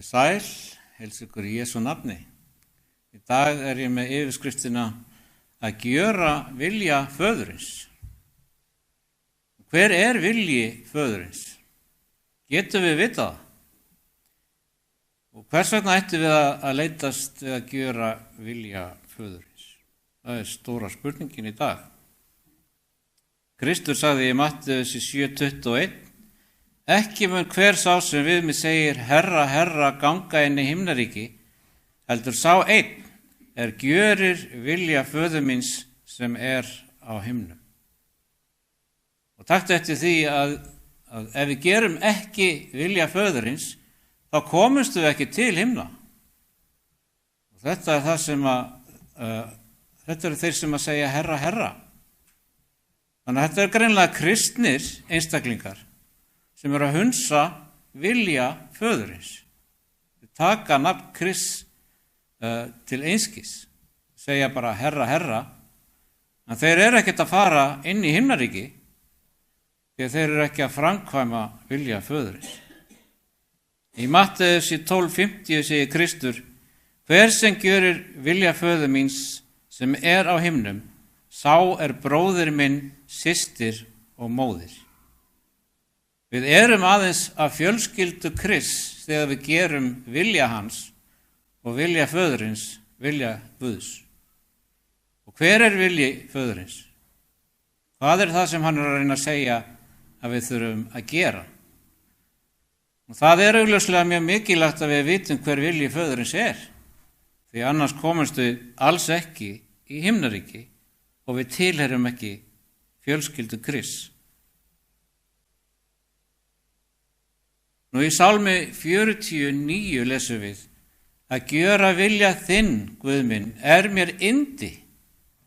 Komið sæl, heilsa ykkur í Jesú nafni. Í dag ég með yfirskriftina að gjöra vilja föðurins. Hver vilji föðurins? Getum við vitað það? Og hvers vegna ættum við að leitast við að gjöra vilja föðurins? Það stóra spurningin í dag. Kristur sagði í Mattheus 7:21: Ekki mun hver sá sem við mig segir, Herra, Herra, ganga inn í himnaríki, heldur sá einn gjörir vilja föður míns sem á himnum. Og taktu eftir því að ef við gerum ekki vilja föðurins, þá komumst við ekki til himna. Og þetta það sem þetta eru þeir sem segja Herra, Herra. Þannig að þetta greinilega kristnir einstaklingar sem að hunsa vilja föðurins. Þeir taka nafn Krists til einskis, segja bara Herra, Herra, en þeir ekkert að fara inn í himnaríki því að þeir ekki að framkvæma vilja föðurins. Í Mattheus 12:50 segir Kristur: Hver sem gjörir vilja föður míns sem á himnum, sá bróðir minn, systir og móðir. Við erum aðeins af fjölskyldu Krists þegar við gerum vilja hans og vilja föðurins, vilja Guðs. Og hver vilji föðurins? Hvað það sem hann að reyna að segja að við þurfum að gera? Og það augljóslega mjög mikilvægt að við vitum hver vilji föðurins því annars komumst við alls ekki í himnaríki og við tilheyrum ekki fjölskyldu Krists. Nú í Sálmi 49 lesum við: Að gjöra vilja þinn, Guð minn, mér yndi,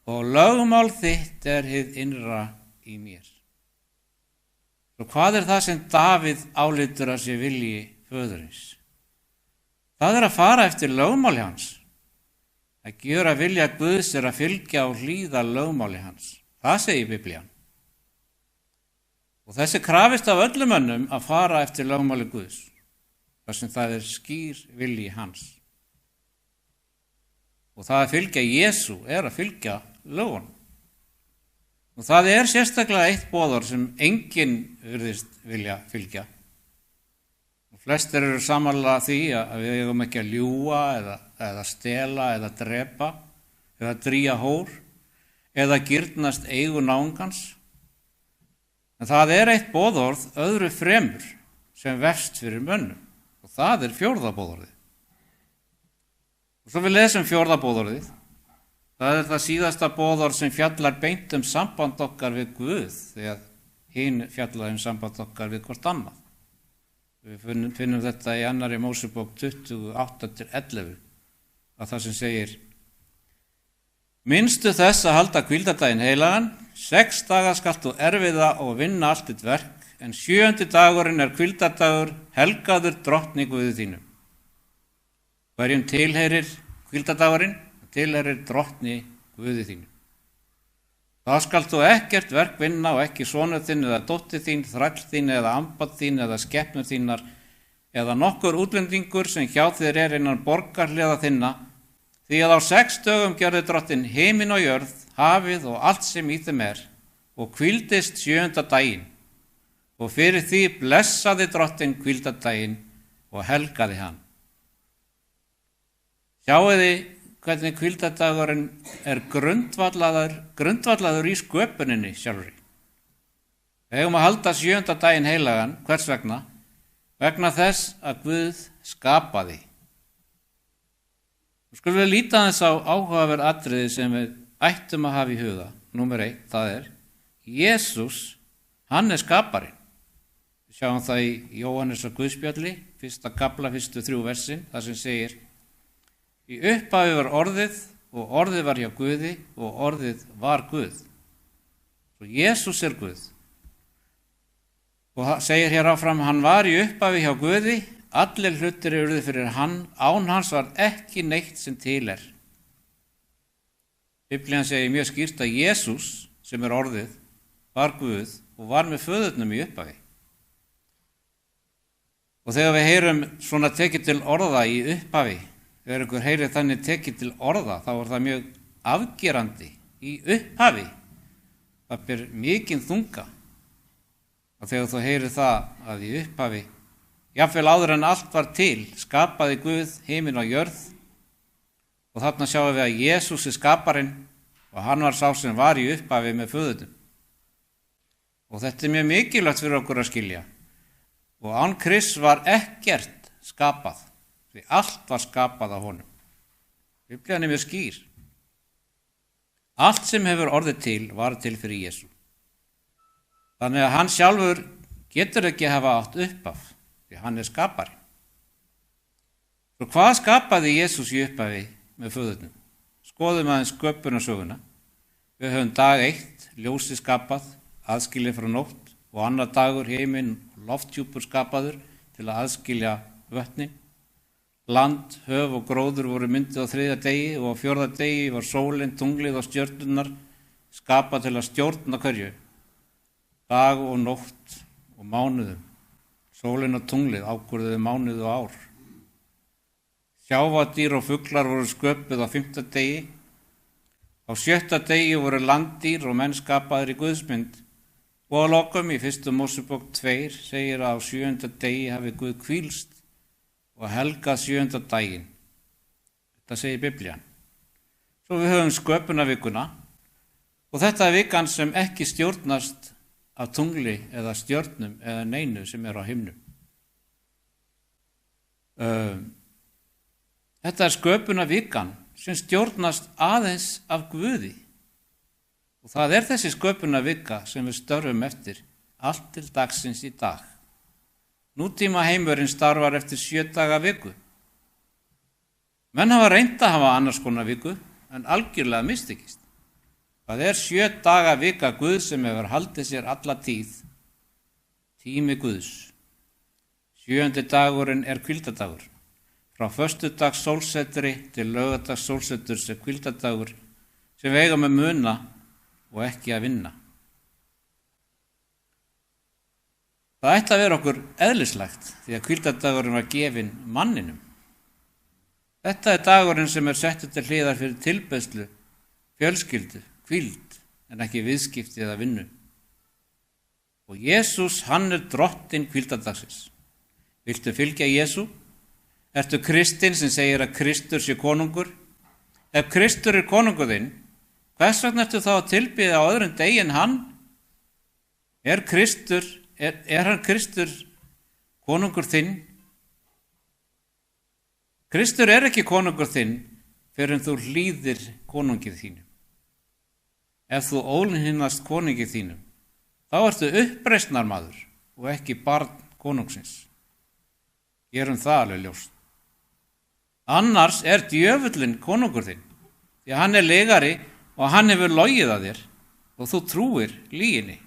og lögmál þitt hið innra í mér. Og hvað það sem Davíð álítur að sé vilji föðurins? Það að fara eftir lögmáli hans. Að gjöra vilja Guðs að fylgja og hlýða lögmáli hans. Það segir Biblían. Og þessi krafist af öllum mönnum að fara eftir lögmáli Guðs, þar sem það skýr vilji hans. Og það að fylgja Jesú að fylgja lögunum. Og það sérstaklega eitt boðorð sem enginn virðist vilja fylgja. Og flestir eru sammála því að við eigum ekki að ljúga eða stela eða drepa eða drýja hór eða girnast eigu náungans. En það eitt boðorð öðru fremur sem vefst fyrir mönnum, og það fjórða boðorðið. Og svo við lesum fjórða boðorðið. Það það síðasta boðorð sem fjallar beint samband okkar við Guð, þegar hinn fjallar samband okkar við hvort annað. Við finnum þetta í 2. Mósebók 28-11, að það sem segir: Minnstu þess að halda hvíldardaginn heilagan, 6 daga skalt þú erfiða og vinna allt þitt verk, en 7. dagurinn hvíldardagur, helgaður drottni Guði þínum. Hverjum tilheyrir hvíldardagurinn? Tilheyrir drottni Guði þínum. Þá skalt þú ekkert verk vinna og ekki sonur þinn eða dóttir þín, þræll þín eða ambat þín eða skepnur þínar eða nokkur útlendingur sem hjá þér innan borgarhliða þinna, því að á 6 dögum gjörði drottinn himinn og jörð, hafið og allt sem í þeim og hvíldist 7. daginn. Og fyrir því blessaði drottinn hvíldardaginn og helgaði hann. Sjáiði hvernig hvíldardagurinn grundvallaður í sköpuninni sjálfri. Við eigum að halda 7. daginn heilagan. Hvers vegna? Vegna þess að Guð skapaði. Nú skulum við líta aðeins á áhugaverð atriði sem við ættum að hafa í huga. Númer 1, það Jesús, hann skaparinn. Við sjáum það í Jóhannesar Guðspjalli, 1. kafla, 1. 3 versin, þar sem segir: Í upphafi var orðið, og orðið var hjá Guði, og orðið var Guð. Svo Jesús Guð. Og segir hér áfram: Hann var í upphafi hjá Guði, allir hlutir urðu fyrir hann, án hans var ekki neitt sem til Biblían segir mjög skýrt að Jesús, sem orðið, var Guð og var með föðurnum í upphafi. Og þegar við heyrum svona tekið til orða í upphafi, þegar ykkur heyrir þannig tekið til orða, þá er það mjög afgerandi í upphafi. Það ber mikinn þunga. Og þegar þú heyrir það að í upphafi, jafnvel áður en allt var til, skapaði Guð himinn og jörð. Og þarna sjáum við að Jesús er skaparinn og hann var sá sem var í upphafi með föðurnum. Og þetta er mjög mikilvægt fyrir okkur að skilja. Og án Krists var ekkert skapað, því allt var skapað af honum. Biblían er mjög skýr. Allt sem hefur orðið til var til fyrir Jesú. Þannig að hann sjálfur getur ekki hafa átt upphaf, því hann er skapari. Svo hvað skapaði Jesús í upphafi með föðurnum? Skoðum aðeins sköpunarsöguna. Við höfum dag 1, ljósið skapað, aðskilið frá nótt, og annar dagur heiminn lofthjúpur skapaður til að aðskilja vötnin. Land, höf og gróður voru myndið á 3. degi og á 4. degi var sólin, tunglið og stjörnurnar skapað til að stjórna hverju. Dag og nótt og mánuðum. Sólin og tunglið ákvörðuðu mánuð og ár. Sjávadýr og fuglar voru sköpuð á 5. degi. Á 7. degi voru landdýr og menn skapaðir í Guðsmynd. Og að lokum í 1. Mósebók 2 segir að á 7. degi hafi Guð hvílst og helgað 7. daginn. Þetta segir Biblían. Svo við höfum sköpunarvikuna og þetta er vikan sem ekki stjórnast af tungli eða stjörnum eða neinu sem er á himnum. Þetta er sköpunarvikan sem stjórnast aðeins af Guði. Og það er þessi sköpunarvika sem við störfum eftir allt til dagsins í dag. Nútíma heimurinn starfar eftir 7 daga viku. Menn hafa reynt að hafa annars konar viku en algjörlega mistekist. Það er 7 daga vika Guðs sem hefur haldið sér alla tíð. Tími Guðs. 7. dagurinn er hvíldardagur. Frá föstudags sólsetri til laugardags sólseturs er hvíldardagur sem við eigum að muna og ekki að vinna. Það ætti að vera okkur eðlislegt því að hvíldardagurinn var gefinn manninum. Þetta er dagurinn sem er settur til hliðar fyrir tilbeiðslu, fjölskyldu, hvíld en ekki viðskipti eða vinnu. Og Jesús, hann er drottinn hvíldardagsins. Viltu fylgja Jesú? Ertu kristinn sem segir að Kristur sé konungur? Ef Kristur er konungur þinn, hvers vegna ertu þá að tilbiðja á öðrum degi en hann? Er hann Kristur konungur þinn? Kristur er ekki konungur þinn fyrr en þú hlýðir konungið þínum. Ef þú óhlýðnast konungið þínum, þá ertu uppreisnarmaður og ekki barn konungsins. Gerum það alveg ljóst. Annars er djöfullinn konungur þinn, því að hann er legari og hann hefur logið að þér og þú trúir lyginni.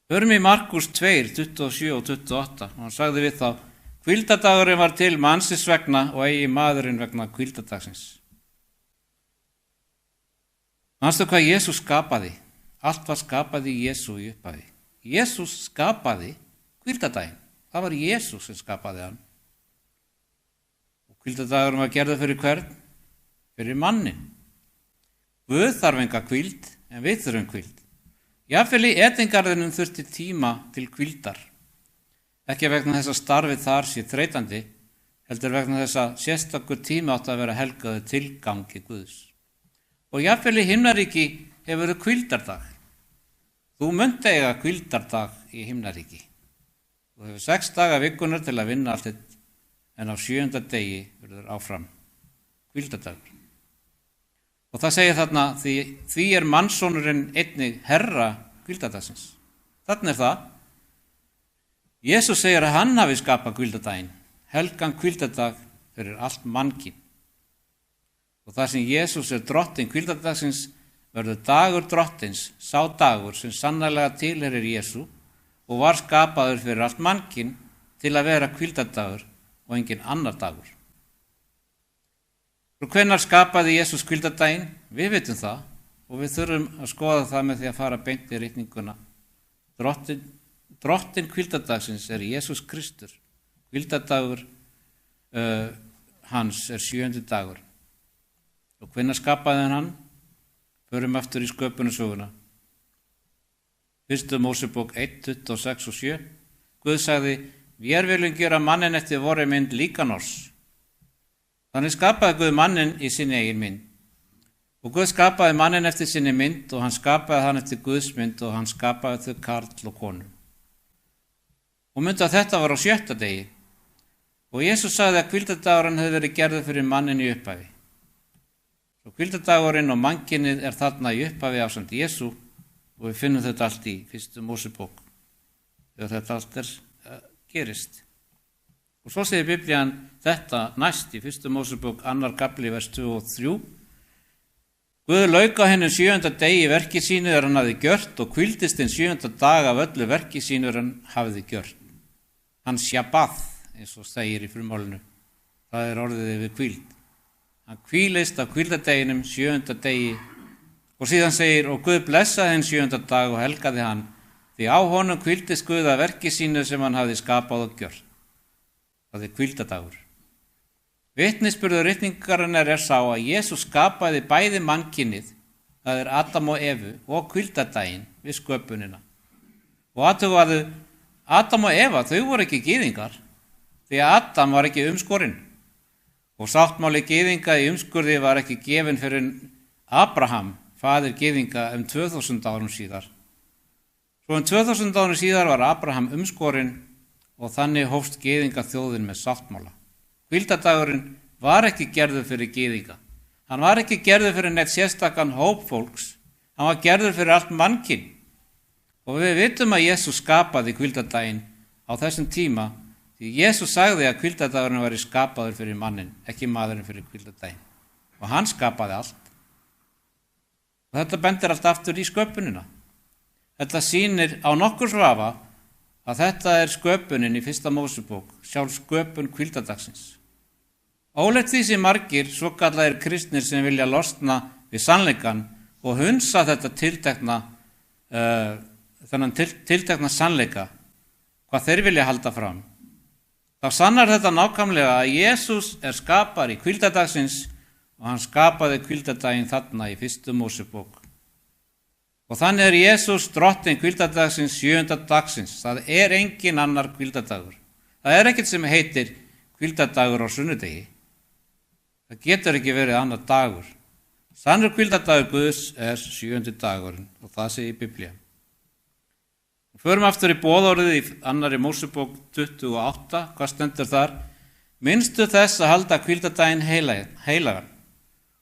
Förum í Markús 2, 27 og 28 og hann sagði við þá: hvíldardagurinn var til mannsins vegna og eigi maðurinn vegna hvíldardagsins. Manstu hvað Jesús skapaði? Allt var skapað í Jesú í upphafi. Jesús skapaði hvíldardaginn. Það var Jesús sem skapaði hann. Og hvíldardagurinn var gerður fyrir hvern? Fyrir mannin. Guð þarf enga hvíld en við þurfum hvíld. Jafnvel í Edengarðinum þurfti tíma til hvíldar. Ekki vegna þess að starfið þar sé þreytandi, heldur vegna þess að sérstakur tími átti að vera helgaður tilgangi Guðs. Og jafnvel í himnaríki hefur þau hvíldardag. Þú munt eiga hvíldardag í himnaríki. Þú hefur 6 daga vikunar til að vinna allt þitt, en á 7. degi verður áfram hvíldardagur. Og það segir þarna, því er mannssonurinn einnig herra hvíldardagsins. Þarna er það. Jesús segir að hann hafi skapað hvíldardaginn, helgan hvíldardag fyrir allt mannkyn. Og þar sem Jesús er drottinn hvíldardagsins, verður dagur drottins sá dagur sem sannarlega tilheyrir Jesú og var skapaður fyrir allt mannkyn til að vera hvíldardagur og engin annar dagur. Og hvenær skapaði Jesús hvíldardaginn? Við vitum það og við þurfum að skoða það með því að fara beint í ritninguna. Drottinn drottinn hvíldardagsins er Jesús Kristur. Hvíldardagur hans er 7. dagur. Og hvenær skapaði hann? Förum aftur í sköpunarsöguna. 1. Mósebók 1, 26 og 7. Guð sagði, vér viljum gera manninn eftir vorri mynd líkanors. Þannig skapaði Guð manninn í sinni eigin mynd. Og Guð skapaði manninn eftir sinni mynd og hann skapaði hann eftir Guðs mynd og hann skapaði þau karl og konu. Og myndi að þetta var á 7. degi. Og Jesús sagði að hvíldardagurinn hefði verið gerður fyrir mannin í upphafi. Og hvíldardagurinn og mannkynið er þarna í upphafi ásamt Jesú og við finnum þetta allt í 1. Mósebók þegar þetta allt gerist. Og svo segir Biblían þetta næst í 1. Mósebók 2. kapli vers 2 og 3. Guð lauk á hennum 7. degi verki sínu hann hafði gjört og hvíldist hinn 7. dag af öllu verki sínu hann hafði gjört. Hann shabbath, eins og segir í frumálinu. Það er orðið yfir hvíld. Hann hvílist af hvíldadeginum 7. degi og síðan segir og Guð blessaði hinn 7. dag og helgaði hann því á honum hvíldist Guð af verki sínu sem hann hafði skapað og gjört. Það er hvíldadagur. Vitnisburður ritningarinnar er sá að Jesús skapaði bæði mannkynið, það er Adam og Evu og hvíldardaginn við sköpunina. Og athugaðu, Adam og Eva, þau voru ekki gyðingar, því að Adam var ekki umskorinn. Og sáttmáli gyðinga í umskurði var ekki gefinn fyrir Abraham, faðir gyðinga 2000 árum síðar. Svo 2000 árum síðar var Abraham umskorinn og þannig hófst gyðinga þjóðin með sáttmála. Hvíldardagurinn var ekki gerður fyrir gyðinga. Hann var ekki gerður fyrir neitt sérstakann hóp fólks. Hann var gerður fyrir allt mannkyn. Og við vitum að Jesús skapaði hvíldardaginn á þessum tíma því Jesús sagði að hvíldardagurinn væri skapaður fyrir mannin, ekki maðurinn fyrir hvíldardaginn. Og hann skapaði allt. Og þetta bendir allt aftur í sköpunina. Þetta sýnir á nokkurs vafa að þetta er sköpunin í 1. Mósebók, sjálf sköpun hvíldardagsins. Ólíkt því sem margir svokallaðir kristnir sem vilja losna við sannleikann og hunsa þetta tiltekna sannleika, hvað þeir vilja halda fram. Þá sannar þetta nákvæmlega að Jesús er skapari hvíldardagsins og hann skapaði hvíldardaginn þarna í 1. Mósebók. Og þannig er Jesús drottinn hvíldardagsins 7. dagsins. Það er engin annar hvíldardagur. Það er ekkert sem heitir hvíldardagur á sunnudegi. Það getur ekki verið annar dagur. Sannur hvíldardagur Guðs er 7. dagurinn og það segir Biblía. Förum aftur í boðorðið í 2. Mósebók 28. Hvað stendur þar? Minnstu þess að halda hvíldardaginn heilagan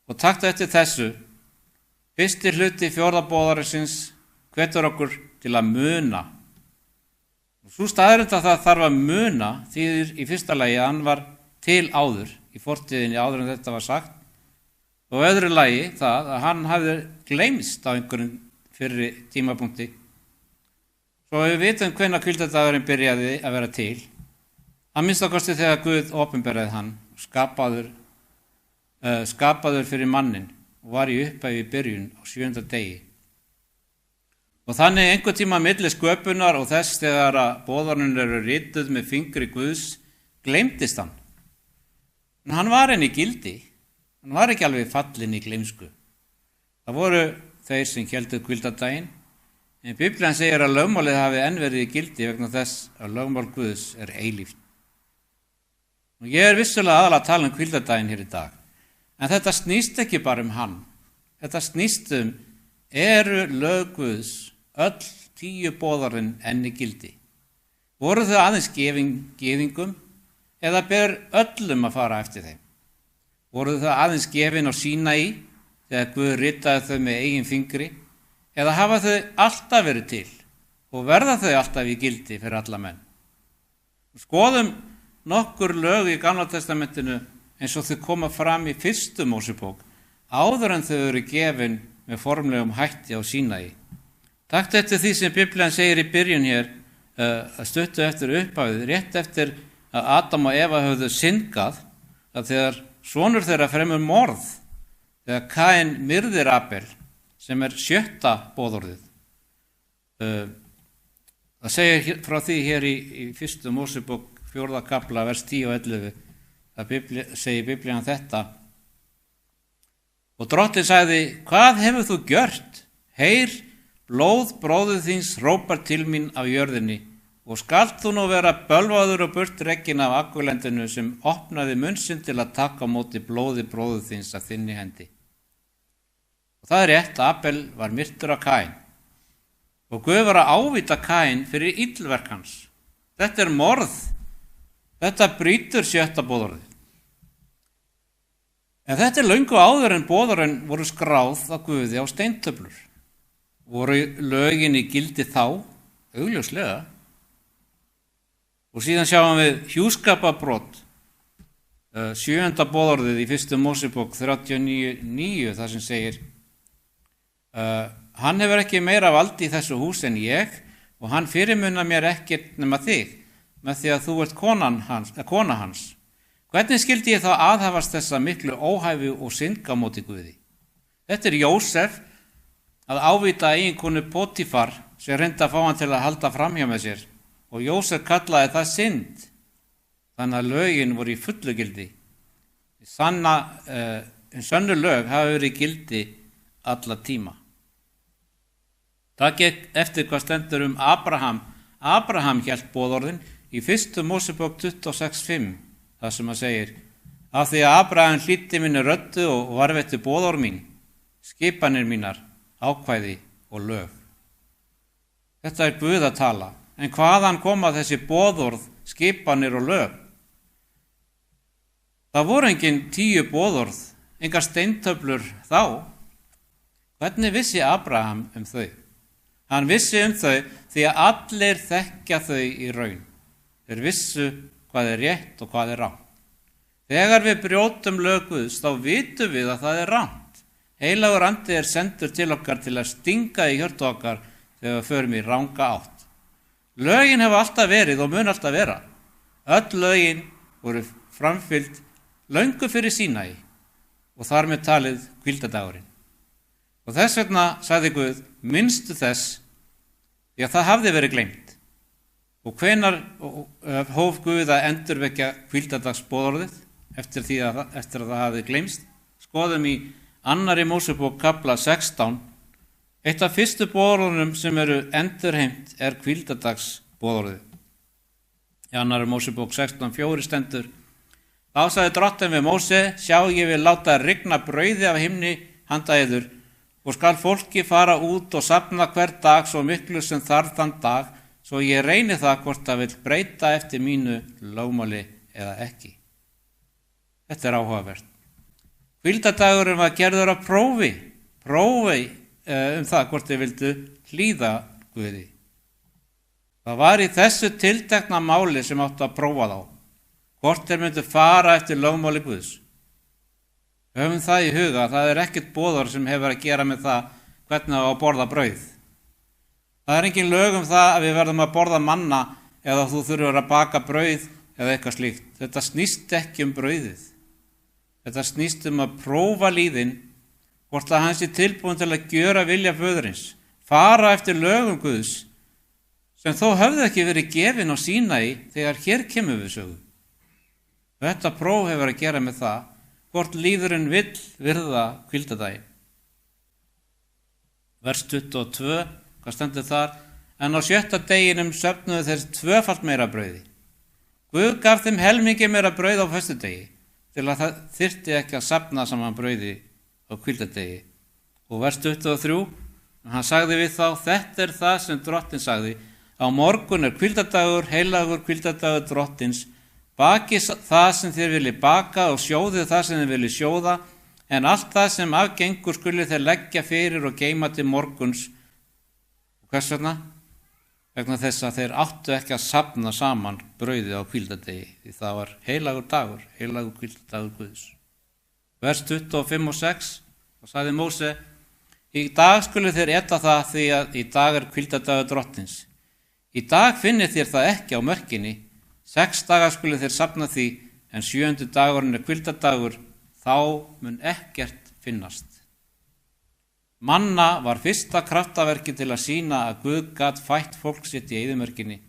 og taktu eftir þessu. Fyrsti hluti 4. boðorðsins hvetur okkur til að muna. Og svo staðreynd að það þarf að muna þýðir í fyrsta lagi að hann var til áður í fortíðinni áður en þetta var sagt og öðru lagi það að hann hafði gleymst á einhverjum fyrri tímapunkti. Svo við vitum hvenær hvíldardagurinn byrjaði að vera til. Að minnsta kosti þegar Guð opinberaði hann skapaður fyrir mannin og var í upphafi í byrjun á 7. degi. Og þannig einhver tíma milli sköpunar og þess þegar að boðorðin eru rituð með fingri Guðs, gleymdist hann. En hann var enn í gildi. Hann var ekki alveg fallinn í gleymsku. Það voru þeir sem héldu hvíldardaginn, en Biblían segir að lögmálið hafi enn verið í gildi vegna þess að lögmál Guðs er eilíft. Og ég er vissulega aðalega að tala hvíldardaginn hér í dag, en þetta snýst ekki bara hann. Þetta snýst eru lög Guðs öll 10 boðorðin enn í gildi. Voru þau aðeins gyðingum eða ber öllum að fara eftir þeim? Voru þau aðeins gefin á Sínaí þegar Guð ritaði þau með eigin fingri eða hafa þau alltaf verið til og verða þau alltaf í gildi fyrir alla menn? Skoðum nokkur lög í Gamla testamentinu eins og þau koma fram í 1. Mósebók áður en þau eru gefin með formlegum hætti á Sínaí. Taktu eftir því sem Biblían segir í byrjun hér, stuttu eftir upphafið, rétt eftir að Adam og Eva höfðu syndgað, að þegar sonur þeirra fremur morð, þegar Kain myrðir Abel, sem er 7. boðorðið. Það segir frá því hér í 1. Mósebók 4. kafla, vers 10 og 11, það segir Biblían þetta: Og drottinn sagði, hvað hefur þú gjört? Heyr, blóð bróður þíns hrópar til mín af jörðinni, og skalt þú nú vera bölvaður og burt rekinn af akurlendinu sem opnaði munn sinn til að taka á móti blóði bróður þíns af þinni hendi. Og það er rétt, Abel var myrtur af Kain, og Guð var að ávíta Kain fyrir illverk hans. Þetta er morð, þetta brýtur 7. boðorðið. En þetta er löngu áður en boðorðin voru skráð á Guði á steintöflur. Voru lögin í gildi þá? Augljóslega. Og síðan sjáum við hjúskaparbrot, 7. boðorðið í 1. Mósebók 39:9, þar sem segir: Hann hefur ekki meira valdi í þessu hús en ég, og hann fyrirmunnar mér ekkert nema þig, með því að þú ert kona hans. Hvernig skildi ég þá aðhafast þessa miklu óhæfu og syndga á móti Guði? Þetta er Jósef að ávíta eiginkonu Pótifar sem reyndi að fá hann til að halda framhjá með sér, og Jósef kallaði það synd. Þannig að lögin voru í fullu gildi. Sönnu lög hafa verið í gildi alla tíma. Það gekk eftir hvað stendur um Abraham. Abraham hélt boðorðin í 1. Mósebók 26:5, það sem að segir: Af því að Abraham hlýddi minni röddu og varðvetti boðorð mín, skipanir mínar, ákvæði og lög. Þetta er Guð að tala, en hvaðan koma þessi boðorð, skipanir og lög? Það voru engin 10 boðorð, engar steintöflur þá. Hvernig vissi Abraham um þau? Hann vissi um þau því að allir þekkja þau í raun. Þeir vissu hvað er rétt og hvað er rangt. Þegar við brjótum lög Guðs, þá vitum við að það er rangt. Heilagur andi er sendur til okkar til að stinga í hjörtu okkar þegar við förum í ranga átt. Lögin hafa alltaf verið og mun alltaf vera. Öll lögin voru framfylgt löngu fyrir Sínai og þar með talið hvíldardagurinn. Og þess vegna sagði Guð, minnstu þess, því að það hafði verið gleymt. Og hvenær hóf Guð að endurvekja hvíldardagsboðorðið eftir að það hafði gleymst? Skoðum í 2. Mósebók kafla 16. Eitt af fyrstu boðorðunum sem eru endurheimt er hvíldardagsboðorðið. Í 2. Mósebók 16:4 stendur: Þá sagði drottinn við Móse, sjá, ég vil láta rigna brauði af himni handa yður, og skal fólki fara út og safna hver dag svo miklu sem þarf þann dag, svo ég reyni það hvort það vil breyta eftir mínu lögmáli eða ekki. Þetta er áhugavert. Hvíldardagurinn var gerður af prófi það hvort þið vildu hlýða Guði. Það var í þessu tiltekna máli sem áttu að prófa þá, hvort þeir myndu fara eftir lögmáli Guðs. Höfum það í huga, það er ekkert boðorð sem hefur að gera með það hvernig á að borða brauð. Það er engin lög um það að við verðum að borða manna eða þú þurfur að baka brauð eða eitthvað slíkt. Þetta snýst ekki um brauðið. Þetta snýst um að prófa líðin, hvort að hann sé tilbúin til að gjöra vilja föðurins, fara eftir lögum Guðs, sem þó höfðu ekki verið gefin á Sínai þegar hér kemur við sögu. Þetta próf hefur að gera með það hvort líðurinn vill virða hvíldardaginn. Vers 22, hvað stendur þar? En á 7. deginum söfnuðu þeir 2-falt meira brauði. Guð gaf þeim helmingi meira brauð á föstudegi, til að það þyrfti ekki að safna saman brauði á hvíldardegi. Og vers 23, hann sagði við þá, þetta er það sem drottinn sagði, á morgun er hvíldardagur, heilagur hvíldardagur drottins, baki það sem þér vilji baka og sjóðið það sem þér vilji sjóða, en allt það sem afgengur skuli þeir leggja fyrir og geyma til morguns. Og hvers vegna? Vegna þess að þeir áttu ekki að safna saman brauðið á hvíldardegi, því það var heilagur dagur, heilagur hvíldardagur Guðs. Vers 25 og 6, þá sagði Móse, í dag skuli þeir eta það því að í dag er hvíldardagur drottins. Í dag finnir þér það ekki á mörkinni, 6 dagar skuli þeir safna því, en 7. dagurinn er hvíldardagur, þá mun ekkert finnast. Manna var fyrsta kraftaverki til að sýna að Guð gat fætt fólk sitt í eyðimörkinni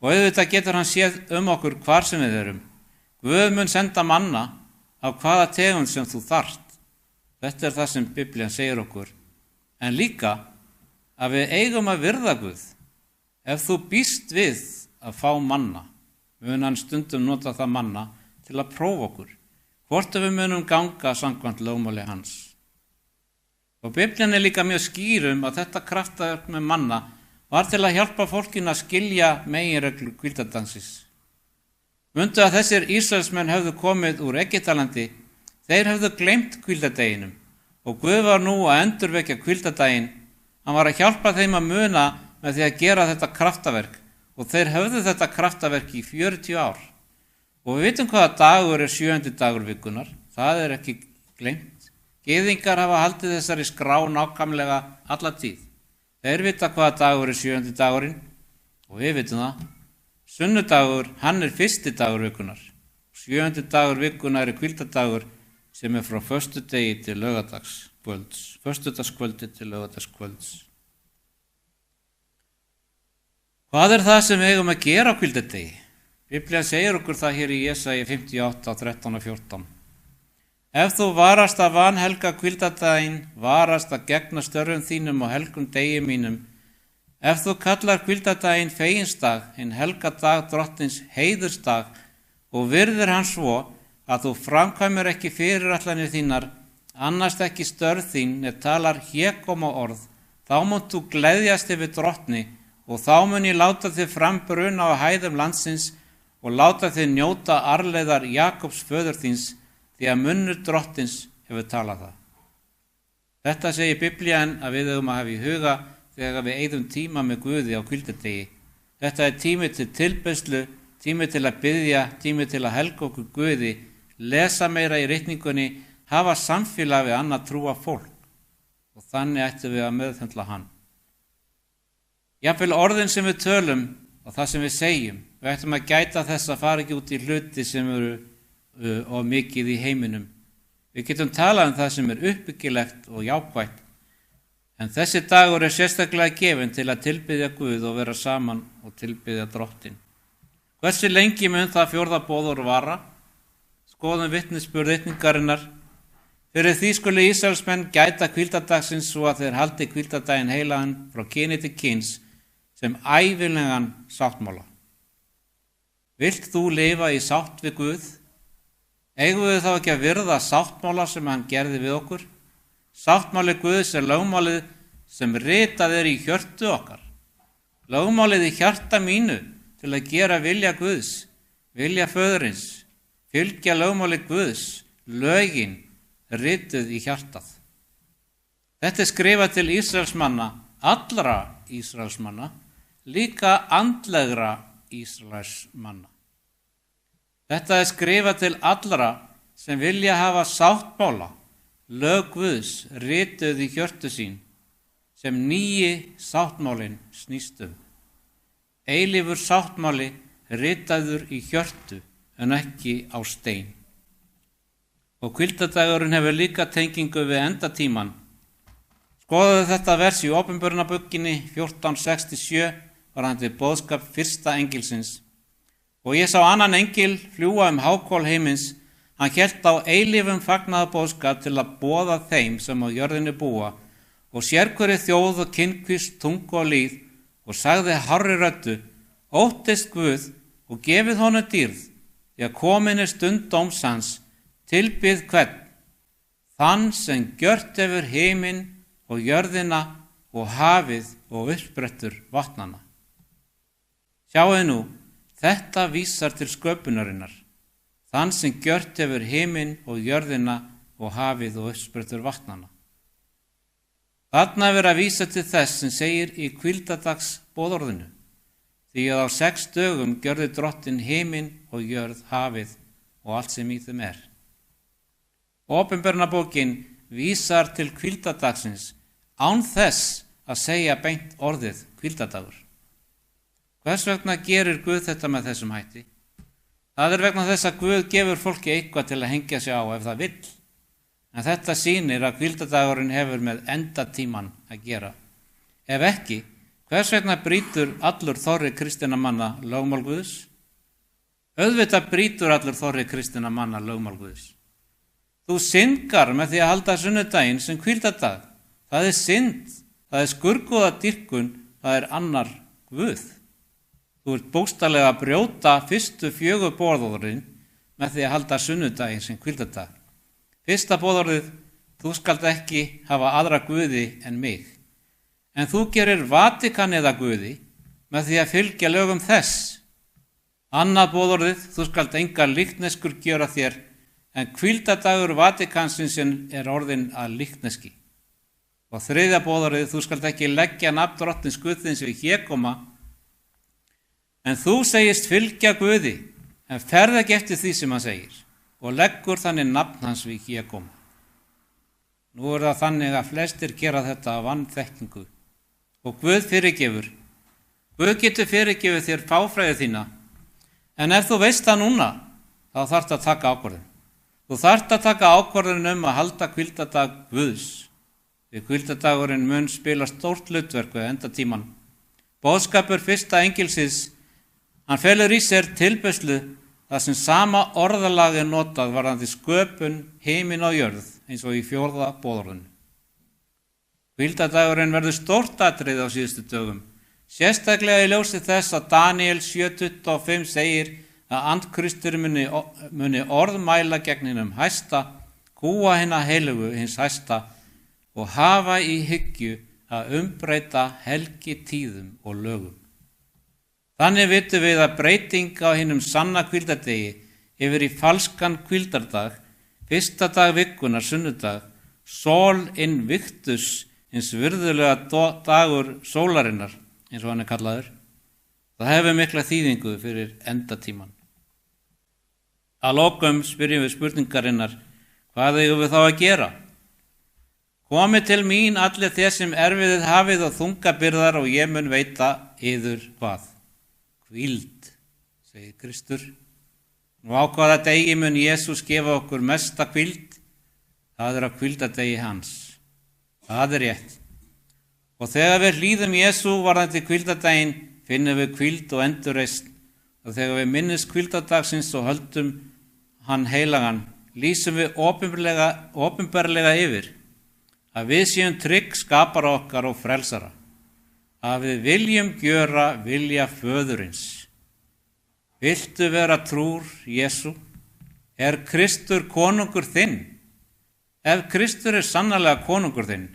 og auðvitað getur hann séð okkur hvar sem við erum. Guð mun senda manna af hvaða tegund sem þú þarft. Þetta er það sem Biblían segir okkur. En líka að við eigum að virða Guð. Ef þú býst við að fá manna, mun hann stundum nota það manna til að prófa okkur, hvort við munum ganga samkvæmt lögmáli hans. Og Biblían er líka mjög skýr að þetta kraftaverk með manna var til að hjálpa fólkinu að skilja meginreglur hvíldardagsins. Mundu að þessir Ísraelsmenn höfðu komið úr Egyptalandi, þeir höfðu gleymt hvíldardeginum og Guð var nú að endurvekja hvíldardaginn. Hann var að hjálpa þeim að muna með því að gera þetta kraftaverk og þeir höfðu þetta kraftaverk í 40 ár. Og við vitum hvaða dagur er 7. dagur vikunnar, það er ekki gleymt. Gyðingar hafa haldið þessari skrá nákvæmlega alla tíð. Þeir vita hvaða dagur er 7. dagurinn og við vitum það. Sunnudagur, hann er 1. dagur vikunnar. 7. dagur vikunnar er hvíldardagur sem er frá föstudegi til laugardagskvölds, föstudagskvöldi til laugardagskvölds. Hvað er það sem við eigum að gera á hvíldardegi? Biblían segir okkur það hér í Jesaja 58, 13 og 14. Ef þú varast að vanhelga hvíldardaginn, varast að gegna störfum þínum og helgum degi mínum. Ef þú kallar hvíldardaginn feginsdag, hinn helga dag drottins heiðursdag og virðir hann svo að þú framkvæmir ekki fyrirætlanir þínar, annast ekki störf þín talar hégóma orð, þá munt þú gleðjast yfir drottni og þá mun ég láta þig frambruna á hæðum landsins og láta þig njóta arfleiðar Jakobs föður þíns, því að munnur drottins hefur talað það. Þetta segir Biblían að við eigum að hafa í huga þegar við eyðum tíma með Guði á hvíldardegi. Þetta er tími til tilbeiðslu, tími til að biðja, tími til að helga okkur Guði, lesa meira í ritningunni, hafa samfélag við annað trúa fólk og þannig ættum við að meðhöndla hann. Jafnvel orðin sem við tölum og það sem við segjum, við ættum að gæta þess að fara ekki út í hluti sem eru og mikið í heiminum. Við getum talað það sem er uppbyggilegt og jákvætt, en þessi dagur er sérstaklega gefinn til að tilbiðja Guð og vera saman og tilbiðja drottin. Hversu lengi mun það 4. boðorð vara? Skoðum vitnisburð ritningarinnar. Fyrir því skulu Ísraelsmenn gæta hvíldardagsins svo að þeir haldi hvíldardaginn heilagan frá kyni til kyns sem ævinlegan sáttmála. Vilt þú lifa í sátt við Guð? Eigum við þá ekki að virða sáttmála sem hann gerði við okkur? Sáttmáli Guðs er lögmálið sem ritað er í hjörtu okkar. Lögmálið í hjarta mínu til að gera vilja Guðs, vilja föðurins, fylgja lögmáli Guðs, lögin rituð í hjartað. Þetta er skrifað til Ísraelsmanna, allra Ísraelsmanna, líka andlegra Ísraelsmanna. Þetta er skrifað til allra sem vilja hafa sáttmála, lög Guðs rituð í hjörtu sín, sem nýji sáttmálin snýst Eilífur sáttmáli ritaður í hjörtu en ekki á stein. Og hvíldardagurinn hefur líka tengingu við endatíman. Skoðuðu þetta vers í Opinberunarbókinni 14:6-7 varðandi boðskap fyrsta engilsins. Og ég sá annan engil fljúga hákol heimins, hann hélt á eilífum fagnaðarboðskap til að boða þeim sem á jörðinni búa og sérhverri þjóð og kynkvist, tungu og lýð og sagði hárri röddu, óttist Guð og gefið honum dýrð, því að komin er stund dóms hans, tilbið hvern, þann sem gjört hefur heiminn og jörðina og hafið og uppsprettur vatnana. Sjáið nú, þetta vísar til sköpunarinnar, þann sem gjört hefur heiminn og jörðina og hafið og uppsprettur vatnana. Þarna er verið að vísa til þess sem segir í hvíldardags boðorðinu, því að á 6 dögum gjörði drottin heiminn og jörð, hafið og allt sem í þeim er. Opinberunarbókin vísar til hvíldardagsins án þess að segja beint orðið hvíldardagur. Hvers vegna gerir Guð þetta með þessum hætti? Það er vegna þess að Guð gefur fólki eitthvað til að hengja sig á ef það vill. en þetta sýnir að hvíldardagurinn hefur með endatíman að gera. Ef ekki, hvers vegna brýtur allur þorri kristinna manna lögmál Guðs? Auðvitað brýtur allur þorri kristinna manna lögmál Guðs. Þú syndgar með því að halda sunnudaginn sem hvíldardag. Það er synd, það er skurgoða dýrkun, það er annar Guð. Þú ert bókstaflega að brjóta fyrstu 4 boðorðin með því að halda sunnudaginn sem hvíldardag. Fyrsta boðorðið, þú skalt ekki hafa aðra guði en mig. En þú gerir Vatikanið að guði með því að fylgja lögum þess. Annað boðorðið, þú skalt enga líkneskur gjöra þér, en hvíldardagur Vatikansins er orðinn að líkneski. Og þriðja boðorðið, þú skalt ekki leggja nafn drottins Guðins við hégóma, en þú segist fylgja Guði, en ferð ekki eftir því sem hann segir, og leggur þannig nafn hans við hégóma. Nú er það þannig að flestir gera þetta af vanþekkingu, og Guð fyrirgefur. Guð getur fyrirgefið þér fáfræði þína, en ef þú veist það núna, þá þarft að taka ákvörðun. Þú þarft að taka ákvörðun að halda hvíldardag Guðs. Því hvíldardagurinn mun spila stórt hlutverk við endatíman. Boðskapur fyrsta engilsins, hann felur í sér tilbeiðslu þar sem sama orðalag er notað varðandi sköpun, heiminn og jörð, eins og í 4. boðorðinu. Hvíldardagurinn verður stórt atriði á síðustu dögum. Sérstaklega í ljósi þess að Daniel 7:25 segir að andkristur muni orðmæla gegn hinum hæsta, kúga hina heilugu hins hæsta og hafa í hyggju að umbreyta helgitíðum og lögum. Þannig vitum við að breyting á hinum sanna hvíldardegi yfir í falskan hvíldardag, fyrsta dag vikunar sunnudag, sol invictus, hins virðulega dagur sólarinnar, eins og hann er kallaður, það hefur mikla þýðingu fyrir endatíman. Að lokum spyrjum við spurningarinnar, hvað eigum við þá að gera? Komið til mín allir þeir sem erfiðið hafið og þungabyrðar og ég mun veita yður hvað? Hvíld, segir Kristur. Nú á hvaða degi mun Jesús gefa okkur mesta hvíld? Það er á hvíldardegi hans. Það er rétt. Og þegar við hlýðum Jesú varðandi hvíldardaginn, finnum við hvíld og endurreisn. Og þegar við minnumst hvíldardagsins og höldum hann heilagan, lýsum við opinberlega yfir að við séum trygg skapara okkar og frelsara, að við viljum gjöra vilja föðurins. Viltu vera trúr Jesú? Er Kristur konungur þinn? Ef Kristur er sannarlega konungur þinn,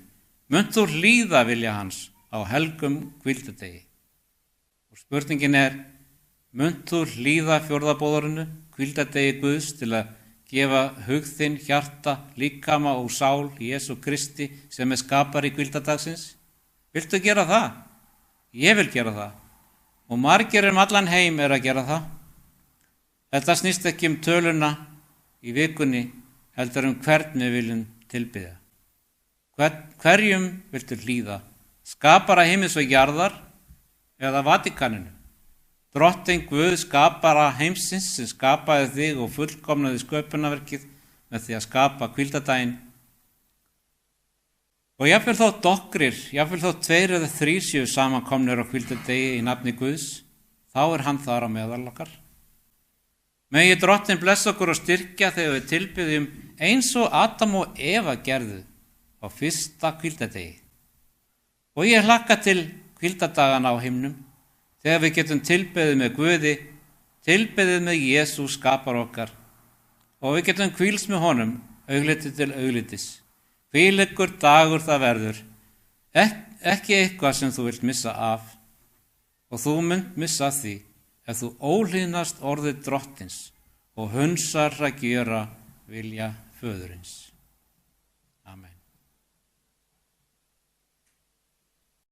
munt þú hlýða vilja hans á helgum hvíldardegi. Og spurningin er, munt þú hlýða 4. boðorðinu, hvíldardegi Guðs, til að gefa hug þinn, hjarta, líkama og sál Jesú Kristi sem er skapari hvíldardagsins? Viltu gera það? Ég vil gera það. Og margir allan heim er að gera það. Þetta snýst ekki töluna í vikunni, heldur hvern við viljum tilbiðja. Hverjum viltu hlýða? Skapara heims og jarðar eða Vatikaninu? Drottinn Guð skapara heimsins sem skapaði þig og fullkomnaði sköpunarverkið með því að skapa hvíldardaginn. Og jafnvel þótt nokkrir, jafnvel þótt 2 eða 3 séu samankomnir á hvíldardegi í nafni Guðs, þá er hann þar á meðal okkar. Megi Drottinn blessa okkur og styrkja þegar við tilbiðjum eins og Adam og Eva gerðu á fyrsta hvíldardegi. Og ég hlakka til hvíldardagana á himnum, þegar við getum tilbeðið með Guði, tilbeðið með Jesú skapar okkar, og við getum hvílst með honum, augliti til auglitis. Hvílíkur dagur það verður, ekki eitthvað sem þú vilt missa af, og þú munt missa því ef þú óhlýðnast orðið Drottins og hunsar að gjöra vilja föðurins.